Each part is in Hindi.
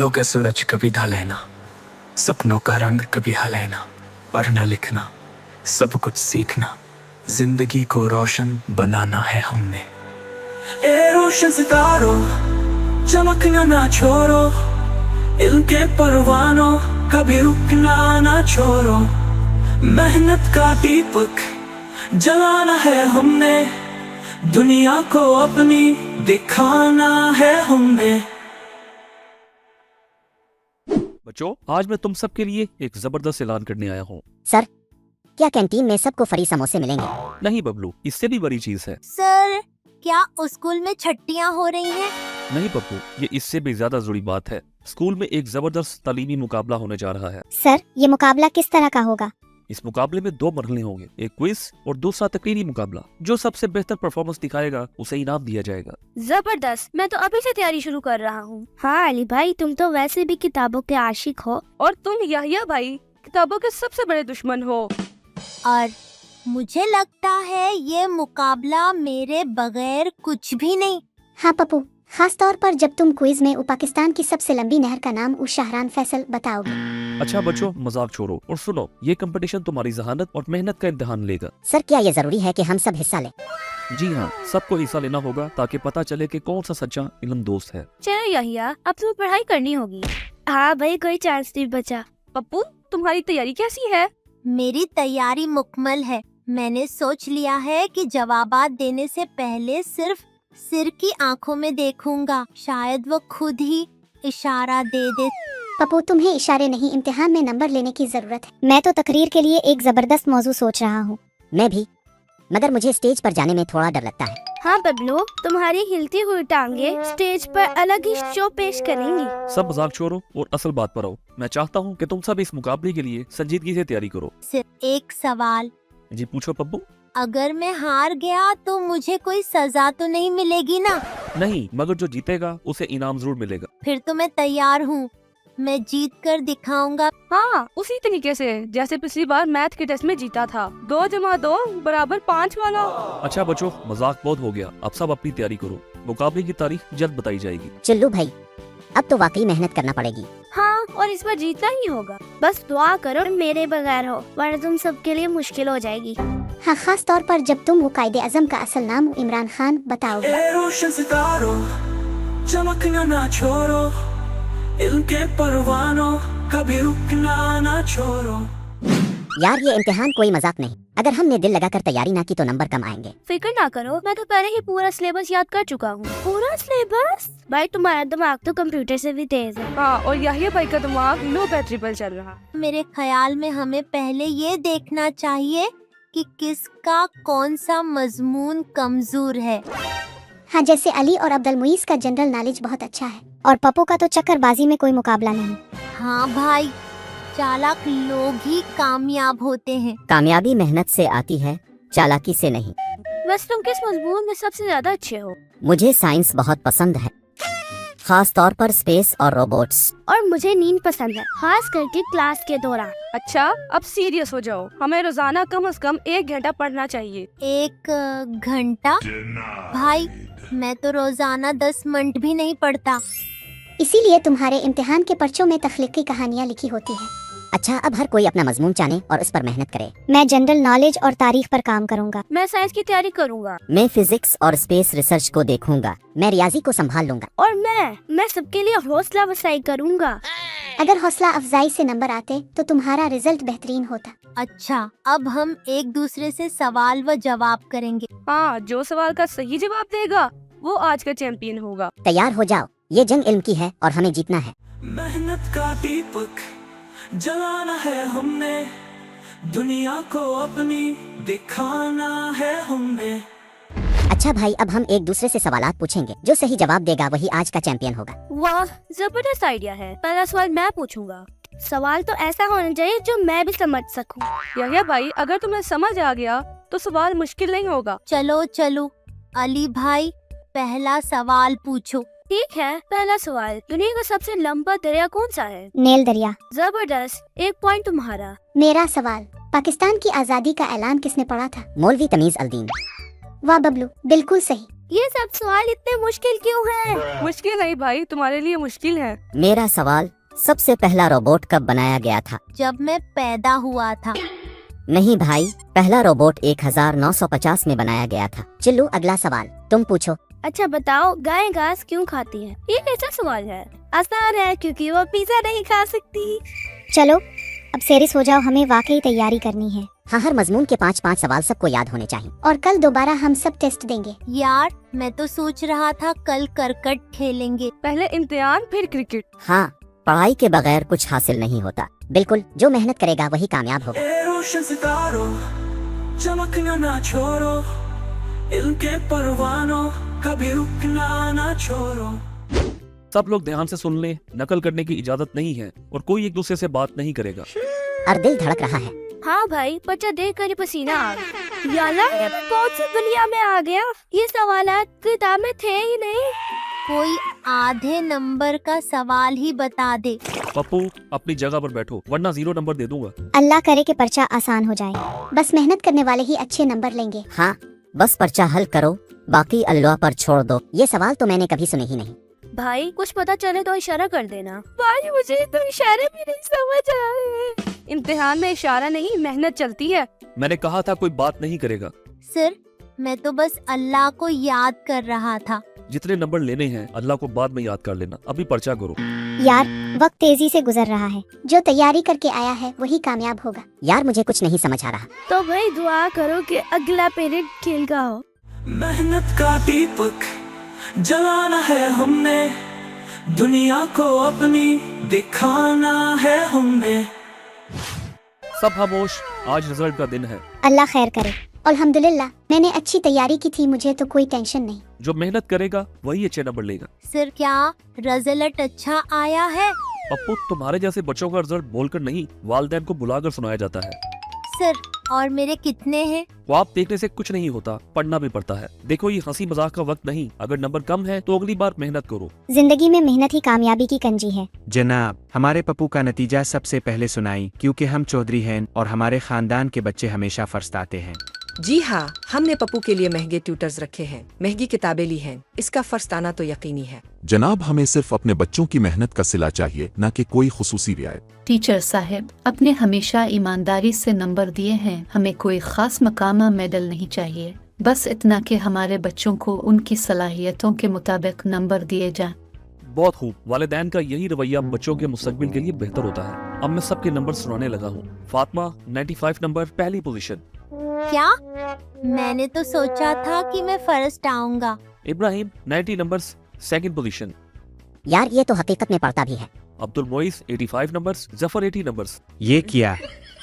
सपनों का सूरज कभी ढलेना, सपनों का रंग कभी हलेना, पढ़ना लिखना सब कुछ सीखना, जिंदगी को रोशन बनाना है हमने। ए रोशन सितारों चमकना ना छोड़ो, इनके परवानों कभी रुकना ना छोड़ो, मेहनत का दीपक जलाना है हमने, दुनिया को अपनी दिखाना है हमने। बच्चों, आज मैं तुम सबके लिए एक जबरदस्त ऐलान करने आया हूँ। सर, क्या कैंटीन में सबको फ्री समोसे मिलेंगे? नहीं बबलू, इससे भी बड़ी चीज है। सर, क्या स्कूल में छुट्टियां हो रही हैं? नहीं बब्बू, ये इससे भी ज्यादा जुड़ी बात है। स्कूल में एक जबरदस्त तालीमी मुकाबला होने जा रहा है। सर, ये मुकाबला किस तरह का होगा? इस मुकाबले में 2 मरहले होंगे, एक क्विज और दूसरा तकरीरी मुकाबला। जो सबसे बेहतर परफॉर्मेंस दिखाएगा उसे इनाम दिया जाएगा। जबरदस्त, मैं तो अभी से तैयारी शुरू कर रहा हूँ। हाँ अली भाई, तुम तो वैसे भी किताबों के आशिक हो और तुम याहिया भाई किताबों के सबसे बड़े दुश्मन हो। और मुझे लगता है ये मुकाबला मेरे बगैर कुछ भी नहीं। हाँ पप्पू, खास तौर पर जब तुम क्विज में पाकिस्तान की सबसे लंबी नहर का नाम शाहरान फैसल बताओगे। अच्छा बच्चों, मजाक छोड़ो और सुनो, ये कंपटीशन तुम्हारी जहानत और मेहनत का इम्तिहान लेगा। सर, क्या ये जरूरी है कि हम सब हिस्सा लें? जी हाँ, सबको हिस्सा लेना होगा ताकि पता चले कि कौन सा सच्चा इल्म दोस्त है। चलो याहिया, अब तुम्हें पढ़ाई करनी होगी। हाँ भाई, कोई चांस नहीं बचा। पप्पू, तुम्हारी तैयारी कैसी है? मेरी तैयारी मुकम्मल है। मैंने सोच लिया है कि जवाबात देने से पहले सिर्फ सिर की आंखों में देखूंगा, शायद वो खुद ही इशारा दे दे। पप्पू, तुम्हें इशारे नहीं, इम्तिहान में नंबर लेने की जरूरत है। मैं तो तकरीर के लिए एक जबरदस्त मौजू सोच रहा हूँ। मैं भी, मगर मुझे स्टेज पर जाने में थोड़ा डर लगता है। हाँ बबलू, तुम्हारी हिलती हुई टांगे स्टेज पर अलग ही शो पेश करेंगी। सब मजाक छोड़ो और असल बात पर आओ। मैं चाहता हूँ कि तुम सब इस मुकाबले के लिए संजीदगी से तैयारी करो। सिर्फ एक सवाल। जी पूछो पप्पू। अगर मैं हार गया तो मुझे कोई सजा तो नहीं मिलेगी ना? नहीं, मगर जो जीतेगा उसे इनाम जरूर मिलेगा। फिर तो मैं तैयार हूँ। मैं जीत कर दिखाऊंगा। हाँ, उसी तरीके से जैसे पिछली बार मैथ के टेस्ट में जीता था। 2 + 2 = 5 वाला। अच्छा बच्चों, मजाक बहुत हो गया, अब सब अपनी तैयारी करो। मुकाबले की तारीख जल्द बताई जाएगी। चुल्लू भाई, अब तो वाकई मेहनत करना पड़ेगी। हाँ, और इस बार जीतना ही होगा। बस दुआ करो मेरे बगैर हो, वरना तुम सबके लिए मुश्किल हो जाएगी। हाँ, खास तौर पर जब तुम कायदे आजम का असल नाम इमरान खान बताओगे। ए रोशन सितारों चमकना ना छोड़ो, इनके परवानों कभी रुकना ना छोड़ो। यार, ये इम्तिहान कोई मजाक नहीं। अगर हमने दिल लगाकर तैयारी ना की तो नंबर कम आएंगे। फिक्र ना करो, मैं तो पहले ही पूरा सिलेबस याद कर चुका हूँ। पूरा सिलेबस? भाई, तुम्हारा दिमाग तो कंप्यूटर से भी तेज है। हाँ, और याहिया भाई का दिमाग लो बैटरी पर चल रहा। मेरे ख्याल में हमें पहले ये देखना चाहिए कि किसका कौन सा मजमून कमजोर है। हाँ, जैसे अली और अब्दुल मुईस का जनरल नॉलेज बहुत अच्छा है और पप्पू का तो चक्करबाजी में कोई मुकाबला नहीं। हाँ भाई, चालाक लोग ही कामयाब होते हैं। कामयाबी मेहनत से आती है, चालाकी से नहीं। बस तुम किस मजमून में सबसे ज्यादा अच्छे हो? मुझे साइंस बहुत पसंद है, खास तौर पर स्पेस और रोबोट्स। और मुझे नींद पसंद है, खास करके क्लास के दौरान। अच्छा, अब सीरियस हो जाओ। हमें रोजाना कम से कम 1 घंटा पढ़ना चाहिए। 1 घंटा? भाई, मैं तो रोजाना 10 मिनट भी नहीं पढ़ता। इसीलिए तुम्हारे इम्तिहान के पर्चों में तख्लीकी कहानियाँ लिखी होती है। अच्छा, अब हर कोई अपना मजमून जाने और उस पर मेहनत करे। मैं जनरल नॉलेज और तारीख पर काम करूंगा। मैं साइंस की तैयारी करूंगा। मैं फिजिक्स और स्पेस रिसर्च को देखूंगा। मैं रियाजी को संभाल लूंगा। और मैं सबके लिए हौसला अफजाई करूंगा। अगर हौसला अफजाई से नंबर आते तो तुम्हारा रिजल्ट बेहतरीन होता। अच्छा, अब हम एक दूसरे से सवाल व जवाब करेंगे। हाँ, जो सवाल का सही जवाब देगा वो आज का चैंपियन होगा। तैयार हो जाओ, ये जंग इल्म की है और हमें जीतना है। मेहनत का दीपक जलाना है हमने, दुनिया को अपनी दिखाना है हमने। अच्छा भाई, अब हम एक दूसरे से सवालात पूछेंगे। जो सही जवाब देगा वही आज का चैंपियन होगा। वाह, जबरदस्त आइडिया है। पहला सवाल मैं पूछूंगा। सवाल तो ऐसा होना चाहिए जो मैं भी समझ सकूं। याहिया भाई, अगर तुम्हें समझ आ गया तो सवाल मुश्किल नहीं होगा। चलो, अली भाई, पहला सवाल पूछो। ठीक है, पहला सवाल, दुनिया का सबसे लंबा दरिया कौन सा है? नील दरिया। जबरदस्त, 1 पॉइंट तुम्हारा। मेरा सवाल, पाकिस्तान की आजादी का ऐलान किसने पढ़ा था? मौलवी तमीज अल दीन। वाह बबलू, बिल्कुल सही। ये सब सवाल इतने मुश्किल क्यों हैं? मुश्किल नहीं भाई, तुम्हारे लिए मुश्किल है। मेरा सवाल, सबसे पहला रोबोट कब बनाया गया था? जब मैं पैदा हुआ था। नहीं भाई, पहला रोबोट 1950 में बनाया गया था। चिल्लू, अगला सवाल तुम पूछो। अच्छा बताओ, गाय घास क्यों खाती है? ये कैसा सवाल है? आसान है, क्योंकि वो पिज्जा नहीं खा सकती। चलो अब सीरियस हो जाओ, हमें वाकई तैयारी करनी है। हाँ, हर मजमून के 5-5 सवाल सबको याद होने चाहिए और कल दोबारा हम सब टेस्ट देंगे। यार मैं तो सोच रहा था कल करकट खेलेंगे। पहले इम्तिहान फिर क्रिकेट। हाँ, पढ़ाई के बगैर कुछ हासिल नहीं होता। बिल्कुल, जो मेहनत करेगा वही कामयाब होगा। ए रोशन सितारों, चमकना ना छोड़ो, इल्म के परवानों, कभी रुकना ना छोड़ो। सब लोग ध्यान से सुन लें, नकल करने की इजाजत नहीं है और कोई एक दूसरे से बात नहीं करेगा। और दिल धड़क रहा है। हाँ भाई, बच्चा देख कर ही पसीना आ गया। याला, ये मैं कौन सी दुनिया में आ गया? ये सवाल किताब में थे ही नहीं। कोई आधे नंबर का सवाल ही बता दे। पप्पू अपनी जगह पर बैठो, वरना 0 नंबर दे दूंगा। अल्लाह करे कि पर्चा आसान हो जाए। बस मेहनत करने वाले ही अच्छे नंबर लेंगे। हाँ, बस पर्चा हल करो, बाकी अल्लाह पर छोड़ दो। ये सवाल तो मैंने कभी सुने ही नहीं। भाई कुछ पता चले तो इशारा कर देना। भाई मुझे तो इशारे भी नहीं समझ आ रहे। इम्तिहान में इशारा नहीं, मेहनत चलती है। मैंने कहा था कोई बात नहीं करेगा। सर, मैं तो बस अल्लाह को याद कर रहा था। जितने नंबर लेने हैं अल्लाह को बाद में याद कर लेना, अभी पर्चा करो। यार वक्त तेजी से गुजर रहा है, जो तैयारी करके आया है वही कामयाब होगा। यार मुझे कुछ नहीं समझ आ रहा। तो भाई दुआ करो कि अगला पीरियड खेल का हो। मेहनत का दीपक जलाना है हमने, दुनिया को अपनी दिखाना है हमने। सब खामोश, आज रिजल्ट का दिन है। अल्लाह खैर करे। अल्हम्दुलिल्लाह, मैंने अच्छी तैयारी की थी, मुझे तो कोई टेंशन नहीं। जो मेहनत करेगा वही अच्छे नंबर लेगा। सर, क्या रिजल्ट अच्छा आया है? पप्पू, तुम्हारे जैसे बच्चों का रिजल्ट बोलकर नहीं, वालिदैन को बुलाकर सुनाया जाता है। सर, और मेरे कितने हैं? ख्वाब देखने से कुछ नहीं होता, पढ़ना भी पड़ता है। देखो ये हंसी मजाक का वक्त नहीं, अगर नंबर कम है तो अगली बार मेहनत करो। जिंदगी में मेहनत ही कामयाबी की कंजी है। जनाब, हमारे पप्पू का नतीजा सबसे पहले सुनाई, क्योंकि हम चौधरी हैं और हमारे खानदान के बच्चे हमेशा फर्स्ट आते हैं। जी हाँ, हमने पप्पू के लिए महंगे ट्यूटर्स रखे हैं, महंगी किताबें ली हैं। इसका फर्स्ट आना तो यकीनी है। जनाब, हमें सिर्फ अपने बच्चों की मेहनत का सिला चाहिए, न कि कोई खुसूसी रियायत। टीचर साहब, आपने हमेशा ईमानदारी से नंबर दिए हैं, हमें कोई खास मकामा मेडल नहीं चाहिए। बस इतना कि हमारे बच्चों को उनकी सलाहियतों के मुताबिक नंबर दिए जाएं। बहुत खूब, वालिदैन का यही रवैया बच्चों के मुस्तकबिल के लिए बेहतर होता है। अब मैं सबके नंबर सुनाने लगा हूँ। फातिमा 95 नंबर, पहली पोजीशन। क्या? मैंने तो सोचा था कि मैं फर्स्ट आऊंगा। Ibrahim 90 numbers, second position. यार ये तो हकीकत में पढ़ता भी है। Abdul Moiz 85 numbers, Zafar 80 numbers. ये किया,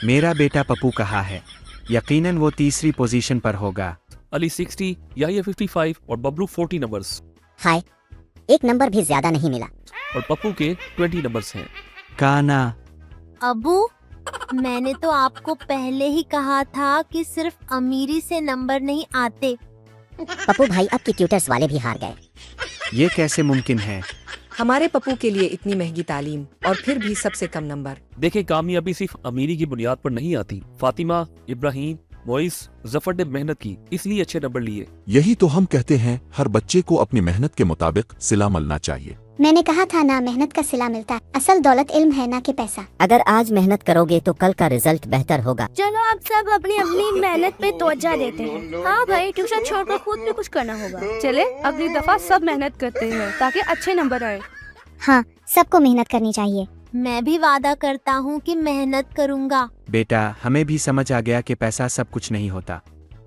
मेरा बेटा पप्पू कहाँ है? यकीनन वो तीसरी पोजीशन पर होगा। अली 60, याहिया 55 और बबलू 40 नंबर्स। हाय, एक नंबर भी ज्यादा नहीं मिला। और पप्पू के 20 नंबर्स हैं। काना, अबू, मैंने तो आपको पहले ही कहा था कि सिर्फ अमीरी से नंबर नहीं आते। पप्पू भाई, अब की ट्यूटर्स वाले भी हार गए। ये कैसे मुमकिन है? हमारे पप्पू के लिए इतनी महंगी तालीम और फिर भी सबसे कम नंबर। देखें, कामयाबी सिर्फ अमीरी की बुनियाद पर नहीं आती। फातिमा, इब्राहिम, मोइस, जफर ने मेहनत की, इसलिए अच्छे नंबर लिए। यही तो हम कहते हैं, हर बच्चे को अपनी मेहनत के मुताबिक सिला मिलना चाहिए। मैंने कहा था ना, मेहनत का सिला मिलता है। असल दौलत इल्म है, ना कि पैसा। अगर आज मेहनत करोगे तो कल का रिजल्ट बेहतर होगा। चलो अब सब अपनी अपनी मेहनत पे तवज्जो देते हैं। हाँ भाई, ट्यूशन छोड़कर खुद भी कुछ करना होगा। चले अगली दफा सब मेहनत करते हैं ताकि अच्छे नंबर आए। हाँ, सबको मेहनत करनी चाहिए। मैं भी वादा करता हूँ कि मेहनत करूँगा। बेटा, हमें भी समझ आ गया कि पैसा सब कुछ नहीं होता।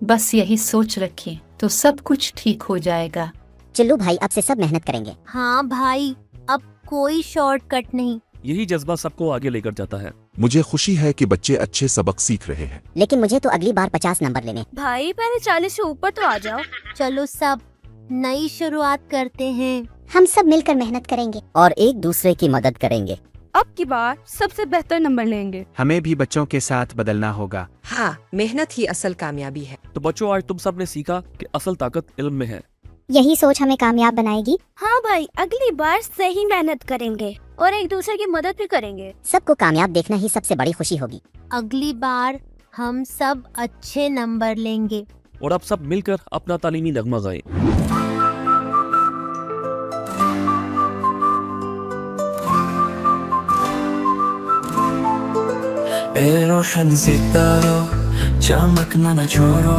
बस यही सोच रखें तो सब कुछ ठीक हो जाएगा। चिल्लू भाई, अब से सब मेहनत करेंगे। हाँ भाई, अब कोई शॉर्टकट नहीं। यही जज्बा सबको आगे लेकर जाता है। मुझे खुशी है कि बच्चे अच्छे सबक सीख रहे हैं। लेकिन मुझे तो अगली बार 50 नंबर लेने। भाई पहले 40 से ऊपर तो आ जाओ। चलो सब नई शुरुआत करते हैं। हम सब मिलकर मेहनत करेंगे और एक दूसरे की मदद करेंगे। अब की बार सबसे बेहतर नंबर लेंगे। हमें भी बच्चों के साथ बदलना होगा। हाँ, मेहनत ही असल कामयाबी है। तो बच्चों, आज तुम सब ने सीखा कि असल ताकत इल्म में है। यही सोच हमें कामयाब बनाएगी। हाँ भाई, अगली बार सही मेहनत करेंगे और एक दूसरे की मदद भी करेंगे। सबको कामयाब देखना ही सबसे बड़ी खुशी होगी। अगली बार हम सब अच्छे नंबर लेंगे। और अब सब मिलकर अपना तालीमी नगमा गाएं। ए रोशन सितारों चमकना न छोड़ो,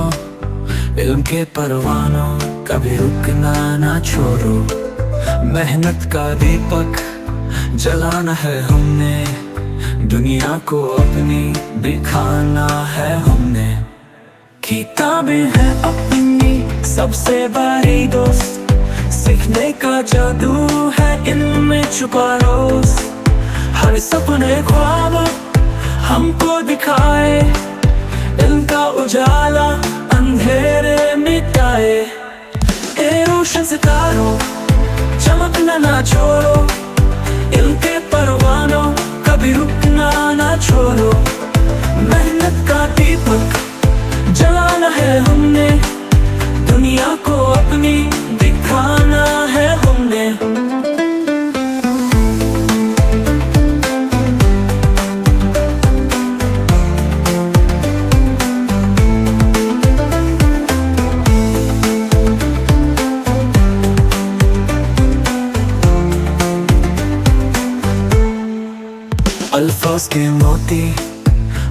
इल्म के परवानों कभी रुकना न छोड़ो। मेहनत का दीपक जलाना है हमने, दुनिया को अपनी दिखाना है हमने। किताबें हैं अपनी सबसे बड़ी दोस्त, सीखने का जादू है इनमें छुपा रोज। हर सपने ख्वाब हमको दिखाए, इनका उजाला अंधेरे मिटाए। ए रोशन सितारों चमकना ना छोड़ो, इनके परवानों कभी रुकना ना छोड़ो। मेहनत का दीपक जलाना है हमने, दुनिया को अपनी दिखाना है हमने। अल्फाज के मोती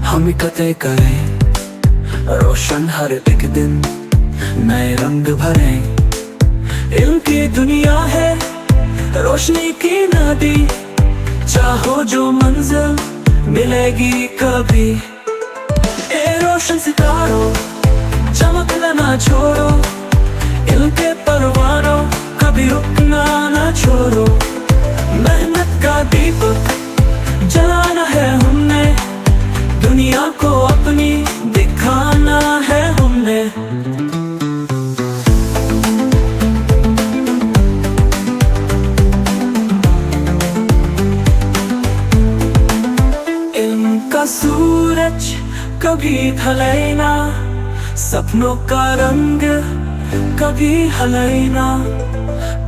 हम इकट्ठे करें, रोशन हर एक दिन नए रंग भरे। इल्म की दुनिया है रोशनी की नदी, चाहो जो मंजिल मिलेगी कभी। ए रोशन सितारों चमकना ना छोड़ो, इल्म के परवानों कभी रुकना ना छोड़ो। मेहनत का दीपक जलाना है हमने, दुनिया को अपनी दिखाना है हमने। इनका सूरज कभी ढले ना, सपनों का रंग कभी हले ना।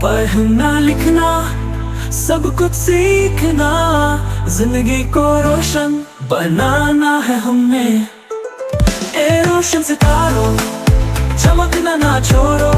पढ़ना लिखना सब कुछ सीखना, जिंदगी को रोशन बनाना है हमने। ए रोशन सितारों चमकना ना छोड़ो,